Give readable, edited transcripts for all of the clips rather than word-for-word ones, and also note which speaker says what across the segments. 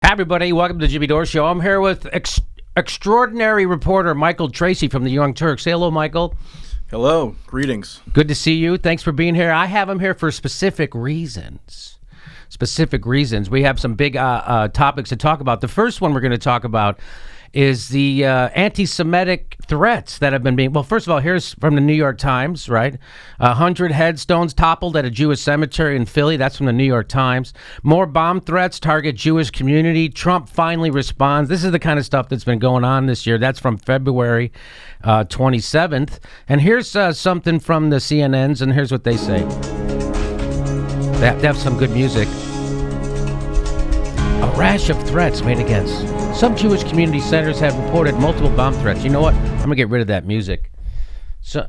Speaker 1: Hi, everybody. Welcome to the Jimmy Dore Show. I'm here with extraordinary reporter Michael Tracy from the Young Turks. Say hello, Michael.
Speaker 2: Hello. Greetings.
Speaker 1: Good to see you. Thanks for being here. I have him here for specific reasons. We have some big topics to talk about. The first one we're going to talk about is the anti-Semitic threats that have been being... Well, first of all, here's from the New York Times, right? 100 headstones toppled at a Jewish cemetery in Philly. That's from the New York Times. More bomb threats target Jewish community. Trump finally responds. This is the kind of stuff that's been going on this year. That's from February 27th. And here's something from the CNNs, and here's what they say. They have some good music. A rash of threats made against... Some Jewish community centers have reported multiple bomb threats. You know what? I'm going to get rid of that music. So,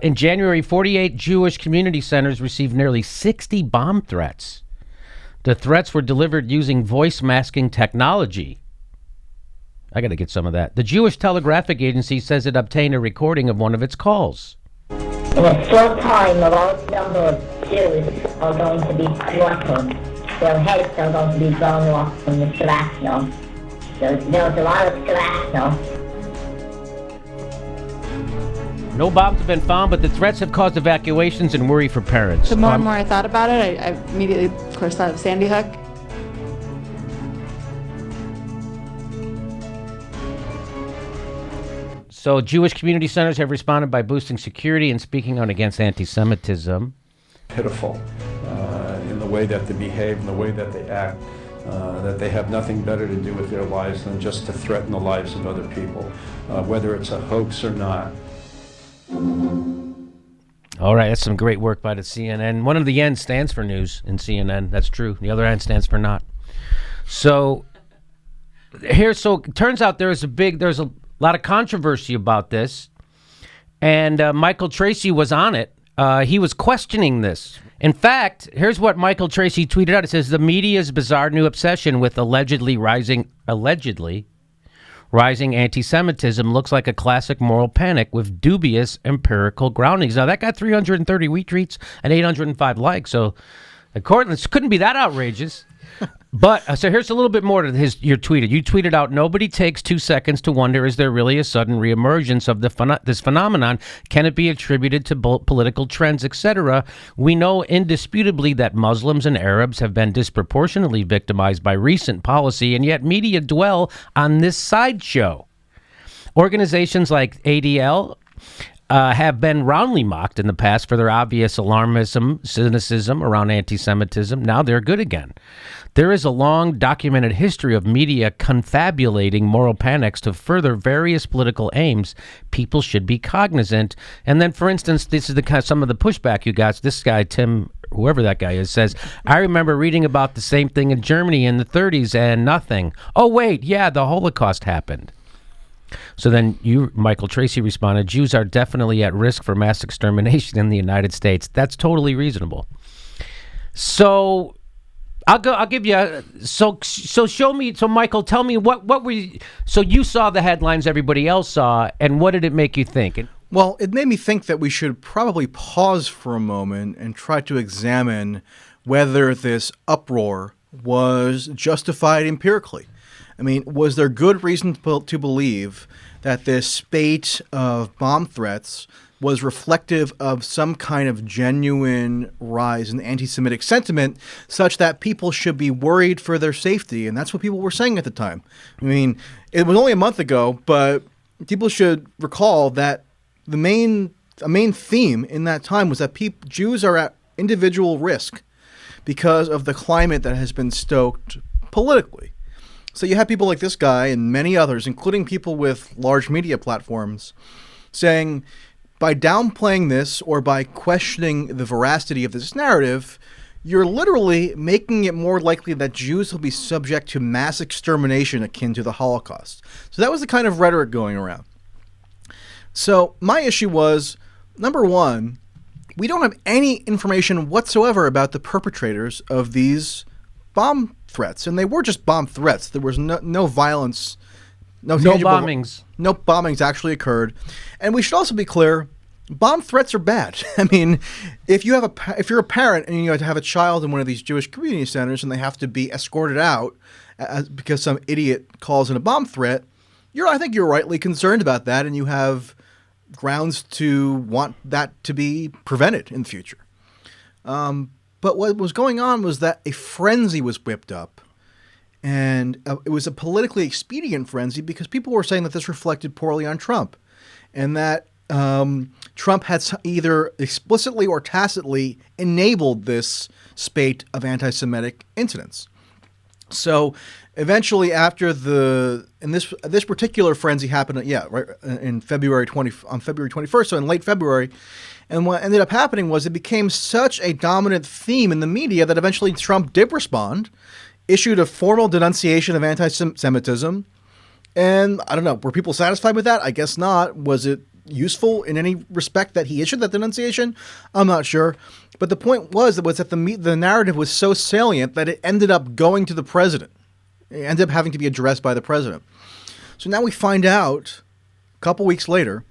Speaker 1: in January, 48 Jewish community centers received nearly 60 bomb threats. The threats were delivered using voice masking technology. I got to get some of that. The Jewish Telegraphic Agency says it obtained a recording of one of its calls.
Speaker 3: In a short time, a large number of Jews are going to be slaughtered. Their heads are going to be blown off from the shrapnel. There's a lot of shrapnel.
Speaker 1: No bombs have been found, but the threats have caused evacuations and worry for parents.
Speaker 4: The more and more I thought about it, I immediately, of course, thought of Sandy Hook.
Speaker 1: So Jewish community centers have responded by boosting security and speaking out against anti-Semitism.
Speaker 5: Pitiful in the way that they behave, in the way that they act, that they have nothing better to do with their lives than just to threaten the lives of other people, whether it's a hoax or not.
Speaker 1: All right, that's some great work by the CNN. One of the N stands for news in CNN. That's true. The other N stands for not. So it turns out there's a lot of controversy about this, and Michael Tracy was on it. He was questioning this. In fact, here's what Michael Tracy tweeted out. It says, the media's bizarre new obsession with allegedly rising anti-Semitism looks like a classic moral panic with dubious empirical groundings. Now, that got 330 retweets and 805 likes, so this couldn't be that outrageous. But so here's a little bit more to your tweeted. You tweeted out, nobody takes 2 seconds to wonder, is there really a sudden reemergence of this phenomenon? Can it be attributed to political trends, etc.? We know indisputably that Muslims and Arabs have been disproportionately victimized by recent policy, and yet media dwell on this sideshow. Organizations like ADL have been roundly mocked in the past for their obvious alarmism, cynicism around anti-Semitism. Now they're good again. There is a long documented history of media confabulating moral panics to further various political aims. People should be cognizant. And then, for instance, this is some of the pushback you got. This guy, Tim, whoever that guy is, says, I remember reading about the same thing in Germany in the 30s and nothing. Oh, wait, yeah, the Holocaust happened. So then you, Michael Tracy, responded, Jews are definitely at risk for mass extermination in the United States. That's totally reasonable. So I'll give you so show me. So Michael, tell me what were you, so you saw the headlines everybody else saw, and what did it make you think?
Speaker 2: Well, it made me think that we should probably pause for a moment and try to examine whether this uproar was justified empirically. I mean, was there good reason to believe that this spate of bomb threats was reflective of some kind of genuine rise in anti-Semitic sentiment such that people should be worried for their safety? And that's what people were saying at the time. I mean, it was only a month ago, but people should recall that a main theme in that time was that Jews are at individual risk because of the climate that has been stoked politically. So you have people like this guy and many others, including people with large media platforms, saying by downplaying this or by questioning the veracity of this narrative, you're literally making it more likely that Jews will be subject to mass extermination akin to the Holocaust. So that was the kind of rhetoric going around. So my issue was, number one, we don't have any information whatsoever about the perpetrators of these bomb threats, and they were just bomb threats. There was no violence, no
Speaker 1: bombings.
Speaker 2: No bombings actually occurred. And we should also be clear, bomb threats are bad. I mean, if you're a parent and you have to have a child in one of these Jewish community centers and they have to be escorted out because some idiot calls in a bomb threat, I think you're rightly concerned about that, and you have grounds to want that to be prevented in the future. But what was going on was that a frenzy was whipped up, and it was a politically expedient frenzy because people were saying that this reflected poorly on Trump, and that Trump had either explicitly or tacitly enabled this spate of anti-Semitic incidents. So eventually, after this particular frenzy happened, in February 21st, so in late February, and what ended up happening was it became such a dominant theme in the media that eventually Trump did respond, issued a formal denunciation of anti-Semitism, and I don't know, were people satisfied with that? I guess not. Was it useful in any respect that he issued that denunciation? I'm not sure. But the point was that the narrative was so salient that it ended up going to the president. It ended up having to be addressed by the president. So now we find out, a couple weeks later,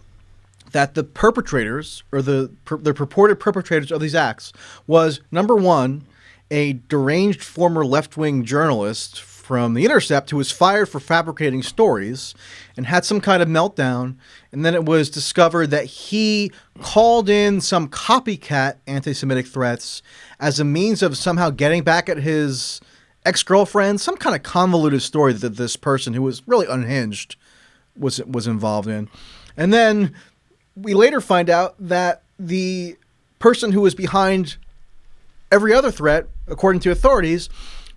Speaker 2: that the perpetrators, or the purported perpetrators of these acts, was, number one, a deranged former left-wing journalist from The Intercept who was fired for fabricating stories and had some kind of meltdown. And then it was discovered that he called in some copycat anti-Semitic threats as a means of somehow getting back at his ex-girlfriend, some kind of convoluted story that this person who was really unhinged was involved in. And then we later find out that the person who was behind every other threat, according to authorities,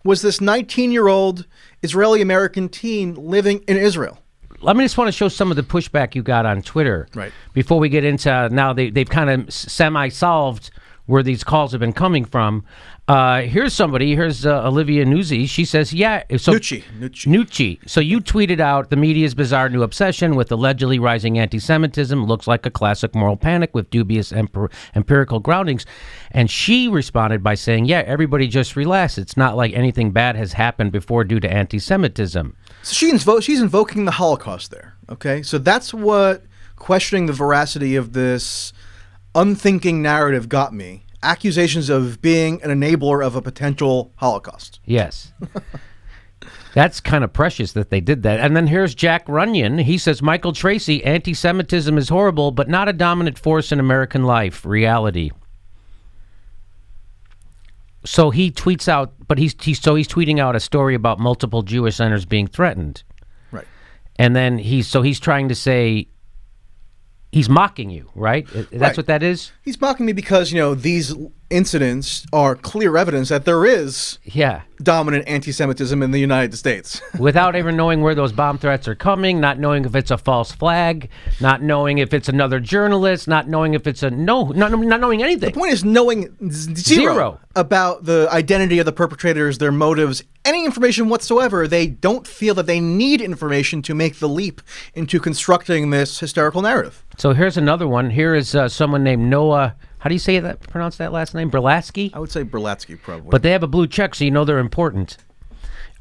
Speaker 2: was this 19-year-old Israeli-American teen living in Israel.
Speaker 1: I just want to show some of the pushback you got on Twitter.
Speaker 2: Right.
Speaker 1: Before we get into now, they've kind of semi-solved where these calls have been coming from. Here's Olivia Nuzzi. She says, Nucci. So you tweeted out, the media's bizarre new obsession with allegedly rising anti-Semitism looks like a classic moral panic with dubious empirical groundings. And she responded by saying, everybody just relax. It's not like anything bad has happened before due to anti-Semitism.
Speaker 2: So she's invoking the Holocaust there, okay? So that's what questioning the veracity of this unthinking narrative got me. Accusations of being an enabler of a potential Holocaust.
Speaker 1: Yes. That's kind of precious that they did that. And then here's Jack Runyon. He says, Michael Tracy, anti-Semitism is horrible, but not a dominant force in American life. Reality. So he tweets out, but he's tweeting out a story about multiple Jewish centers being threatened.
Speaker 2: Right.
Speaker 1: And then he's trying to say, he's mocking you, right? That's what that is?
Speaker 2: He's mocking me because, these incidents are clear evidence that there is dominant anti-Semitism in the United States.
Speaker 1: Without even knowing where those bomb threats are coming, not knowing if it's a false flag, not knowing if it's another journalist, not knowing if it's not knowing anything.
Speaker 2: The point is knowing zero about the identity of the perpetrators, their motives, any information whatsoever. They don't feel that they need information to make the leap into constructing this hysterical narrative.
Speaker 1: So here's another one. Here is someone named Noah. How do you say that? Pronounce that last name? Berlatsky?
Speaker 2: I would say Berlatsky, probably.
Speaker 1: But they have a blue check, so you know they're important.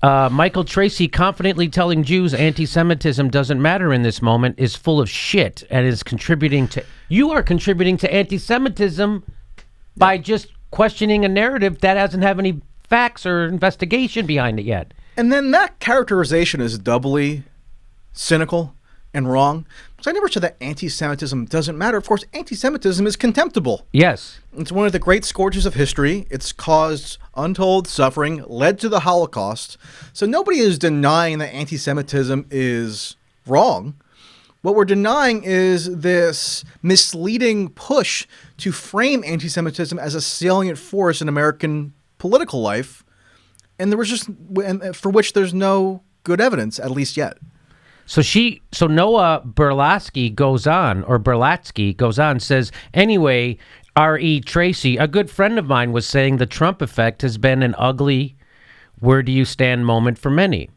Speaker 1: Michael Tracy confidently telling Jews anti-Semitism doesn't matter in this moment is full of shit and is contributing to... You are contributing to anti-Semitism by just questioning a narrative that doesn't have any facts or investigation behind it yet.
Speaker 2: And then that characterization is doubly cynical and wrong. So I never said that anti-Semitism doesn't matter. Of course, anti-Semitism is contemptible.
Speaker 1: Yes.
Speaker 2: It's one of the great scourges of history. It's caused untold suffering, led to the Holocaust. So nobody is denying that anti-Semitism is wrong. What we're denying is this misleading push to frame anti-Semitism as a salient force in American political life, and for which there's no good evidence, at least yet.
Speaker 1: So Noah Berlatsky goes on, says, anyway, R.E. Tracy, a good friend of mine, was saying the Trump effect has been an ugly where do you stand moment for many.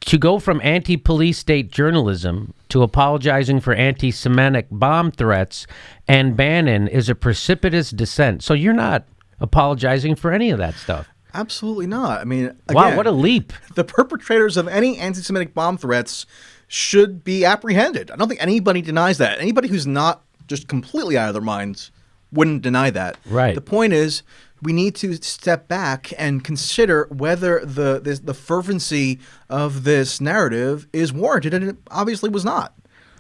Speaker 1: To go from anti-police state journalism to apologizing for anti-Semitic bomb threats and Bannon is a precipitous descent. So you're not apologizing for any of that stuff.
Speaker 2: Absolutely not. I mean, again,
Speaker 1: wow, what a leap.
Speaker 2: The perpetrators of any anti-Semitic bomb threats should be apprehended. I don't think anybody denies that. Anybody who's not just completely out of their minds wouldn't deny that.
Speaker 1: Right.
Speaker 2: The point is, we need to step back and consider whether the fervency of this narrative is warranted, and it obviously was not.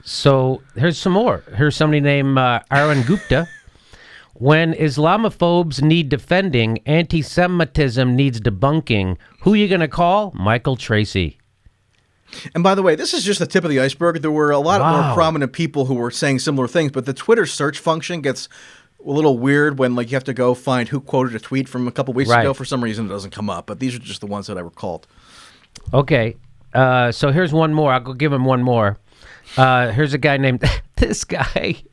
Speaker 1: So here's some more. Here's somebody named Arun Gupta. When Islamophobes need defending, anti-Semitism needs debunking. Who are you going to call? Michael Tracy.
Speaker 2: And by the way, this is just the tip of the iceberg. There were a lot of more prominent people who were saying similar things, but the Twitter search function gets a little weird when you have to go find who quoted a tweet from a couple weeks ago. For some reason, it doesn't come up, but these are just the ones that I recalled.
Speaker 1: Okay, so here's one more. I'll go give him one more. Here's a guy named this guy.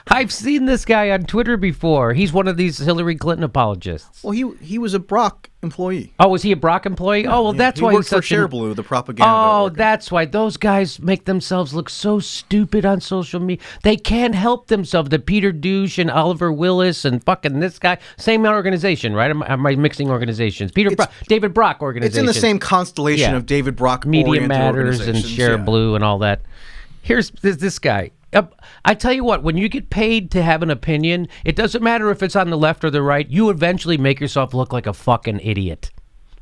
Speaker 1: I've seen this guy on Twitter before. He's one of these Hillary Clinton apologists.
Speaker 2: Well, he was a Brock employee.
Speaker 1: Oh, was he a Brock employee?
Speaker 2: Yeah,
Speaker 1: well, that's why
Speaker 2: he worked
Speaker 1: he's such
Speaker 2: for ShareBlue, the propaganda.
Speaker 1: Oh, that's why those guys make themselves look so stupid on social media. They can't help themselves. The Peter Douche and Oliver Willis and fucking this guy, same organization, right? Am I mixing organizations? David Brock organization.
Speaker 2: It's in the same constellation of David Brock
Speaker 1: Media Matters and ShareBlue and all that. Here's this guy. I tell you what, when you get paid to have an opinion, it doesn't matter if it's on the left or the right, you eventually make yourself look like a fucking idiot.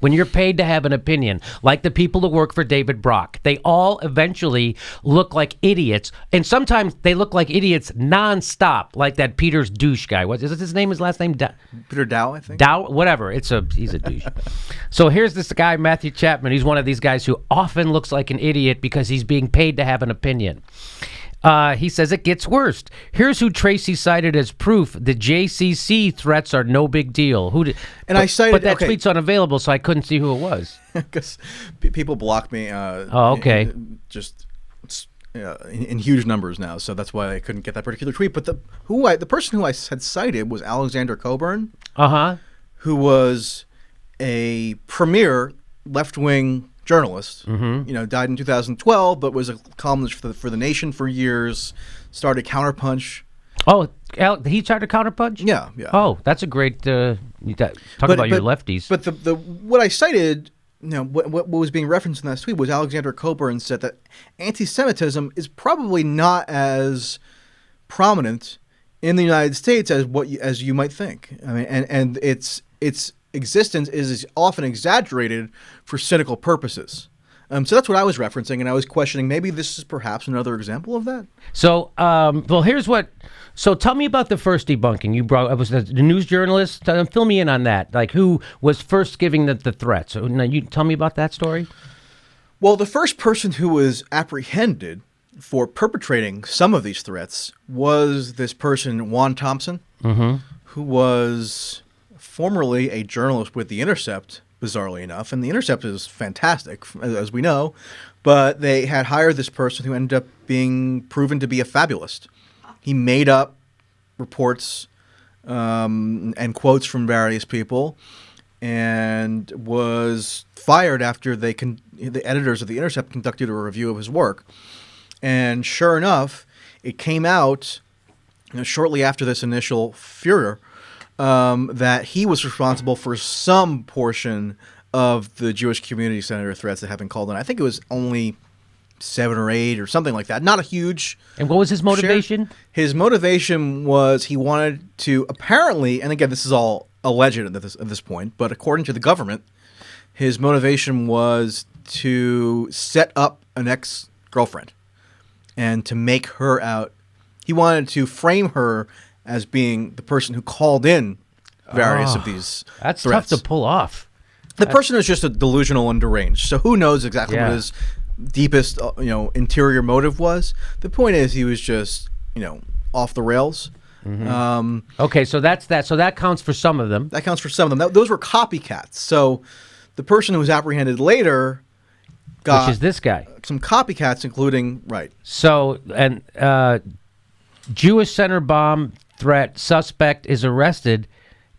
Speaker 1: When you're paid to have an opinion, like the people who work for David Brock, they all eventually look like idiots. And sometimes they look like idiots nonstop, like that Peter's douche guy. What is his name? His last name?
Speaker 2: Peter Dow, I think.
Speaker 1: Dow, whatever. He's a douche. So here's this guy, Matthew Chapman. He's one of these guys who often looks like an idiot because he's being paid to have an opinion. He says it gets worse. Here's who Tracy cited as proof: the JCC threats are no big deal. But that tweet's unavailable, so I couldn't see who it was.
Speaker 2: Because people block me.
Speaker 1: Okay.
Speaker 2: In huge numbers now, so that's why I couldn't get that particular tweet. But the person who I had cited was Alexander Coburn. Who was a premier left-wing journalist, died in 2012, but was a columnist for the Nation for years. Started Counterpunch.
Speaker 1: Oh, he started Counterpunch?
Speaker 2: Yeah.
Speaker 1: Oh, that's a great. Talk about your lefties.
Speaker 2: But the what I cited, what was being referenced in that tweet was Alexander Coburn said that anti-Semitism is probably not as prominent in the United States as you might think. I mean, and its existence is often exaggerated for cynical purposes. So that's what I was referencing, and I was questioning maybe this is perhaps another example of that.
Speaker 1: So, here's what. So tell me about the first debunking. You brought. It was the news journalist. Fill me in on that. Like, who was first giving the threats? So now you tell me about that story.
Speaker 2: Well, the first person who was apprehended for perpetrating some of these threats was this person, Juan Thompson, who was formerly a journalist with The Intercept, bizarrely enough. And The Intercept is fantastic, as we know. But they had hired this person who ended up being proven to be a fabulist. He made up reports and quotes from various people and was fired after the editors of The Intercept conducted a review of his work. And sure enough, it came out shortly after this initial furor that he was responsible for some portion of the Jewish community center threats that have been called in. I think it was only 7 or 8 or something like that. Not a huge.
Speaker 1: And what was his motivation?
Speaker 2: His motivation was he wanted to apparently, and again, this is all alleged at this point, but according to the government, his motivation was to set up an ex-girlfriend and to make her out. He wanted to frame her as being the person who called in various of these
Speaker 1: That's
Speaker 2: threats.
Speaker 1: tough to pull off.
Speaker 2: The person is just a delusional and deranged. So who knows exactly what his deepest, interior motive was? The point is, he was just, off the rails.
Speaker 1: Okay, so that's that. So that counts for some of them.
Speaker 2: That counts for some of them. Those were copycats. So the person who was apprehended later got,
Speaker 1: which is this guy,
Speaker 2: some copycats, including
Speaker 1: So and Jewish center bomb threat suspect is arrested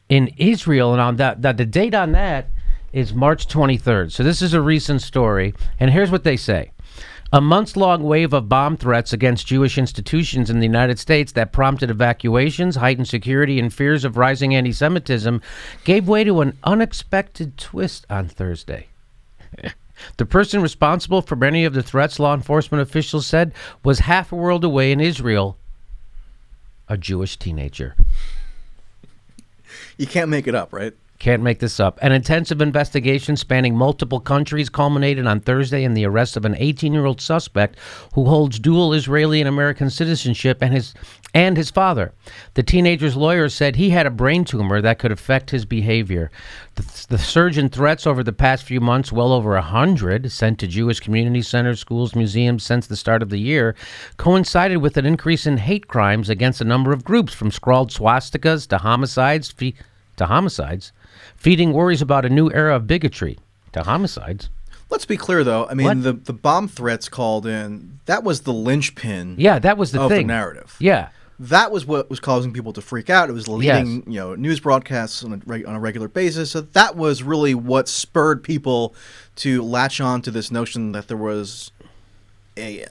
Speaker 1: in Israel, and on that the date on that is March 23rd. So this is a recent story, and here's what they say. A months-long wave of bomb threats against Jewish institutions in the United States that prompted evacuations, heightened security, and fears of rising anti-Semitism gave way to an unexpected twist on Thursday. The person responsible for many of the threats, law enforcement officials said, was half a world away in Israel, a Jewish teenager.
Speaker 2: You can't make it up, right?
Speaker 1: Can't make this up. An intensive investigation spanning multiple countries culminated on Thursday in the arrest of an 18-year-old suspect who holds dual Israeli and American citizenship and his father. The teenager's lawyer said he had a brain tumor that could affect his behavior. The surge in threats over the past few months, well over 100, sent to Jewish community centers, schools, museums since the start of the year, coincided with an increase in hate crimes against a number of groups, from scrawled swastikas to homicides, feeding worries about a new era of bigotry to homicides.
Speaker 2: Let's be clear, though. I mean, the bomb threats called in, that was the linchpin
Speaker 1: Yeah, that was the
Speaker 2: of
Speaker 1: thing.
Speaker 2: the narrative.
Speaker 1: Yeah.
Speaker 2: That was what was causing people to freak out. It was leading, news broadcasts on a regular basis. So that was really what spurred people to latch on to this notion that there was a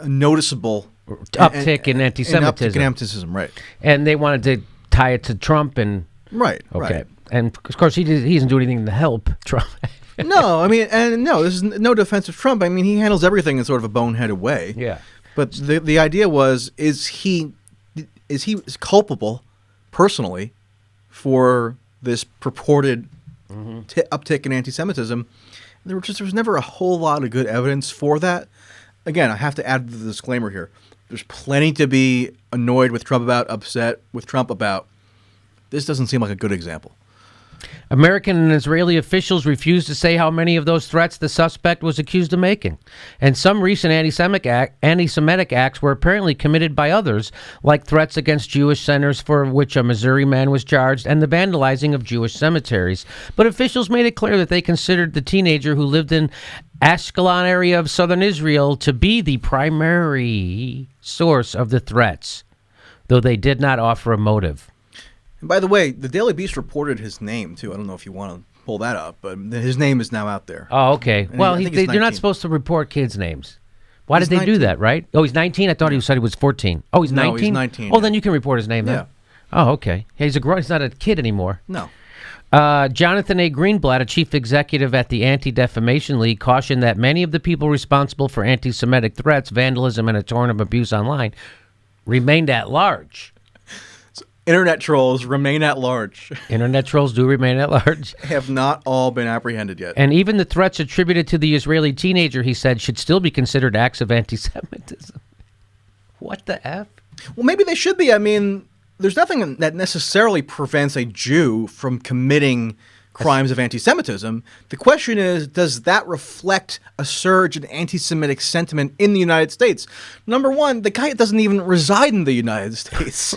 Speaker 2: noticeable
Speaker 1: Uptick in anti-Semitism.
Speaker 2: Uptick in anti-Semitism, right.
Speaker 1: And they wanted to tie it to Trump and...
Speaker 2: Right,
Speaker 1: Okay.
Speaker 2: right.
Speaker 1: And, of course, he doesn't do anything to help Trump.
Speaker 2: No, I mean, this is no defense of Trump. I mean, he handles everything in sort of a boneheaded way.
Speaker 1: Yeah.
Speaker 2: But the idea was, is he culpable personally for this purported uptick in anti-Semitism? There was never a whole lot of good evidence for that. Again, I have to add the disclaimer here. There's plenty to be annoyed with Trump about, upset with Trump about. This doesn't seem like a good example.
Speaker 1: American and Israeli officials refused to say how many of those threats the suspect was accused of making. And some recent anti-Semitic acts were apparently committed by others, like threats against Jewish centers, for which a Missouri man was charged, and the vandalizing of Jewish cemeteries. But officials made it clear that they considered the teenager who lived in Ashkelon area of southern Israel to be the primary source of the threats, though they did not offer a motive.
Speaker 2: And by the way, the Daily Beast reported his name, too. I don't know if you want to pull that up, but his name is now out there.
Speaker 1: Oh, okay.
Speaker 2: And
Speaker 1: Well,
Speaker 2: I think
Speaker 1: they're
Speaker 2: he's
Speaker 1: not
Speaker 2: 19.
Speaker 1: supposed to report kids' names. Why
Speaker 2: He's
Speaker 1: did they do
Speaker 2: 19.
Speaker 1: that, right? Oh, he's 19? I thought he said he was 14. Oh, he's 19?
Speaker 2: No, he's 19,
Speaker 1: Oh,
Speaker 2: yeah.
Speaker 1: then you can report his name then.
Speaker 2: Yeah.
Speaker 1: Oh, okay. Yeah, he's not a kid anymore.
Speaker 2: No.
Speaker 1: Jonathan A. Greenblatt, a chief executive at the Anti-Defamation League, cautioned that many of the people responsible for anti-Semitic threats, vandalism, and a torrent of abuse online remained at large.
Speaker 2: Internet trolls remain at large.
Speaker 1: Internet trolls do remain at large.
Speaker 2: Have not all been apprehended yet.
Speaker 1: And even the threats attributed to the Israeli teenager, he said, should still be considered acts of anti-Semitism. What the F?
Speaker 2: Well, maybe they should be. I mean, there's nothing that necessarily prevents a Jew from committing crimes of anti-Semitism. The question is, does that reflect a surge in anti-Semitic sentiment in the United States? Number one, the guy doesn't even reside in the United States.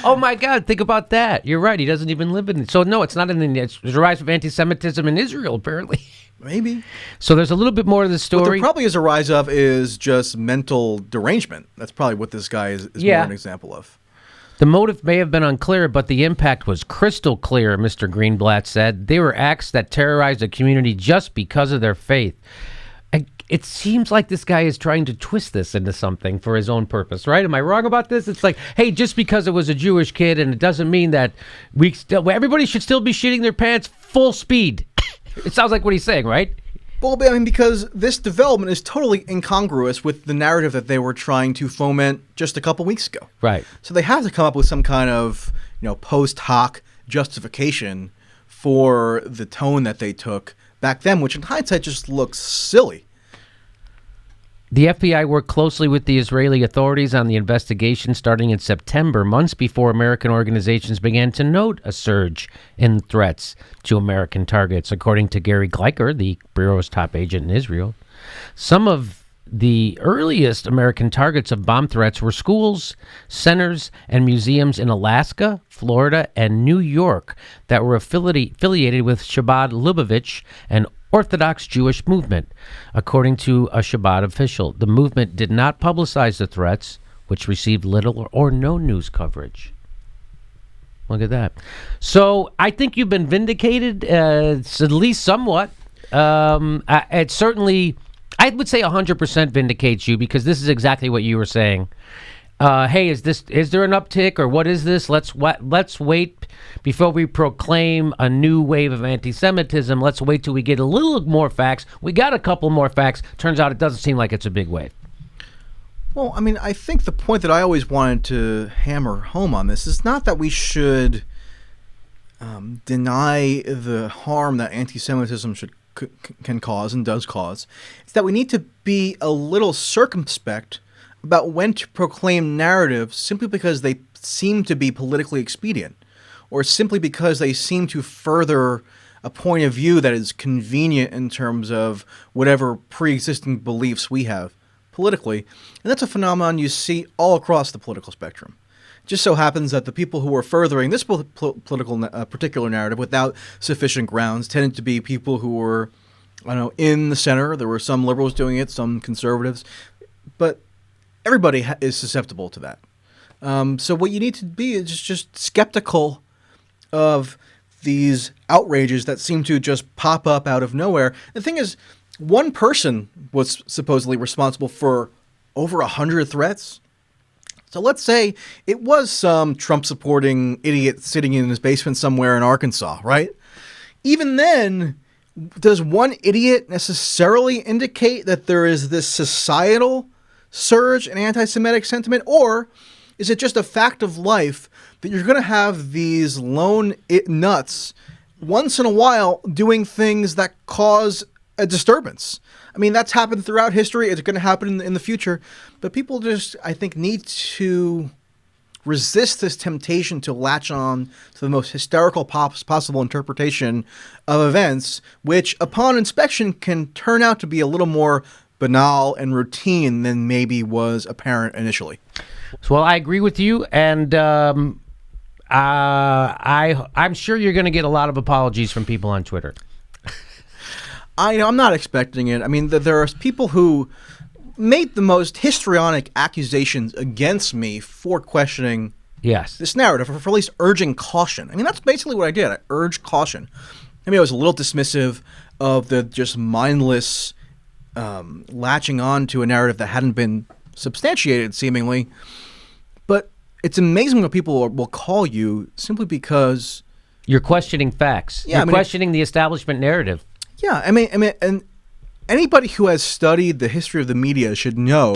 Speaker 1: Oh my God! Think about that. You're right. He doesn't even live in it. So no, it's not there's a rise of anti-Semitism in Israel, apparently.
Speaker 2: Maybe.
Speaker 1: So there's a little bit more to the
Speaker 2: What
Speaker 1: story.
Speaker 2: there probably is a rise of is just mental derangement. That's probably what this guy is
Speaker 1: Yeah.
Speaker 2: more an example of.
Speaker 1: The motive may have been unclear, but the impact was crystal clear, Mr. Greenblatt said. They were acts that terrorized the community just because of their faith. It seems like this guy is trying to twist this into something for his own purpose, right? Am I wrong about this? It's like, hey, just because it was a Jewish kid, and it doesn't mean that everybody should still be shitting their pants full speed. It sounds like what he's saying, right?
Speaker 2: Well, I mean, because this development is totally incongruous with the narrative that they were trying to foment just a couple weeks ago.
Speaker 1: Right.
Speaker 2: So they have to come up with some kind of, post hoc justification for the tone that they took back then, which in hindsight just looks silly.
Speaker 1: The FBI worked closely with the Israeli authorities on the investigation starting in September, months before American organizations began to note a surge in threats to American targets, according to Gary Gleicher, the Bureau's top agent in Israel. Some of the earliest American targets of bomb threats were schools, centers, and museums in Alaska, Florida, and New York that were affiliated with Chabad Lubavitch, an Orthodox Jewish movement. According to a Chabad official, the movement did not publicize the threats, which received little or no news coverage. Look at that. So I think you've been vindicated, at least somewhat. It certainly, I would say 100% vindicates you, because this is exactly what you were saying. Hey, is there an uptick, or what is this? Let's wait before we proclaim a new wave of anti-Semitism. Let's wait till we get a little more facts. We got a couple more facts. Turns out it doesn't seem like it's a big wave.
Speaker 2: Well, I mean, I think the point that I always wanted to hammer home on this is not that we should deny the harm that anti-Semitism can cause and does cause. It's that we need to be a little circumspect about when to proclaim narratives simply because they seem to be politically expedient, or simply because they seem to further a point of view that is convenient in terms of whatever pre-existing beliefs we have politically. And that's a phenomenon you see all across the political spectrum. It just so happens that the people who were furthering this political particular narrative without sufficient grounds tended to be people who were, I don't know, in the center. There were some liberals doing it, some conservatives, but everybody is susceptible to that. So what you need to be is just skeptical of these outrages that seem to just pop up out of nowhere. The thing is, one person was supposedly responsible for over 100 threats. So let's say it was some Trump-supporting idiot sitting in his basement somewhere in Arkansas, right? Even then, does one idiot necessarily indicate that there is this societal surge in anti-Semitic sentiment? Or is it just a fact of life that you're going to have these lone nuts once in a while doing things that cause a disturbance? I mean, that's happened throughout history. It's going to happen in the future. But people just, I think, need to resist this temptation to latch on to the most hysterical possible interpretation of events, which upon inspection can turn out to be a little more banal and routine than maybe was apparent initially.
Speaker 1: So, well, I agree with you, and I'm sure you're going to get a lot of apologies from people on Twitter.
Speaker 2: I'm not expecting it. I mean, there are people who made the most histrionic accusations against me for questioning this narrative, or for at least urging caution. I mean, that's basically what I did. I urged caution. I mean, I was a little dismissive of the just mindless latching on to a narrative that hadn't been substantiated, seemingly. But it's amazing what people will call you simply because
Speaker 1: you're questioning facts. You're questioning the establishment narrative.
Speaker 2: Yeah, I mean, and anybody who has studied the history of the media should know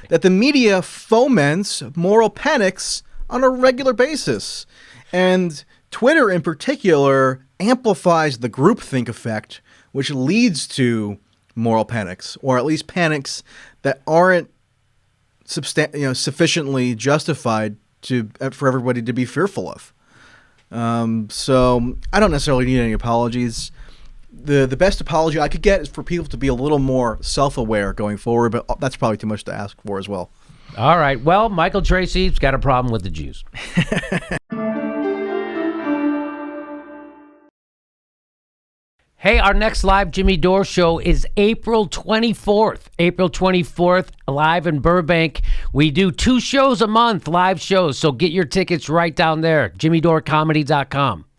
Speaker 2: that the media foments moral panics on a regular basis. And Twitter in particular amplifies the groupthink effect, which leads to moral panics, or at least panics that aren't sufficiently justified for everybody to be fearful of. So I don't necessarily need any apologies. The best apology I could get is for people to be a little more self-aware going forward, but that's probably too much to ask for as well.
Speaker 1: All right. Well, Michael Tracy's got a problem with the Jews. Hey, our next live Jimmy Dore show is April 24th. April 24th, live in Burbank. We do 2 shows a month, live shows, so get your tickets right down there, jimmydorecomedy.com.